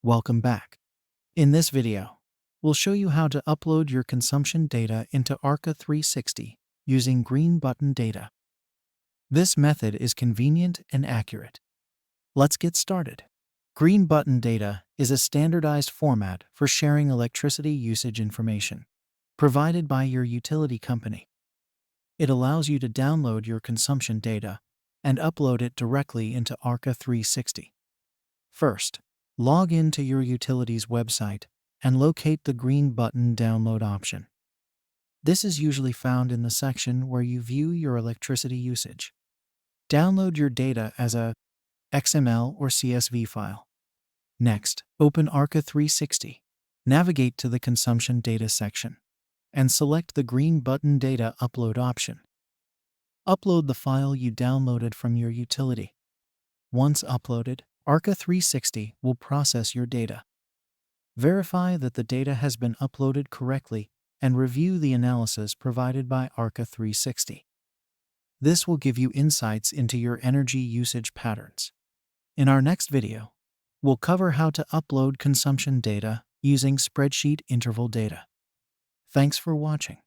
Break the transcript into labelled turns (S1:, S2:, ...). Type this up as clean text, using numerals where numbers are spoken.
S1: Welcome back. In this video, we'll show you how to upload your consumption data into Arca 360 using green button data. This method is convenient and accurate. Let's get started. Green button data is a standardized format for sharing electricity usage information provided by your utility company. It allows you to download your consumption data and upload it directly into Arca 360. First, log in to your utility's website and locate the green button download option. This is usually found in the section where you view your electricity usage. Download your data as a XML or CSV file. Next, open Arca 360. Navigate to the consumption data section and select the green button data upload option. Upload the file you downloaded from your utility. Once uploaded, Arca 360 will process your data. Verify that the data has been uploaded correctly and review the analysis provided by Arca 360. This will give you insights into your energy usage patterns. In our next video, we'll cover how to upload consumption data using spreadsheet interval data. Thanks for watching.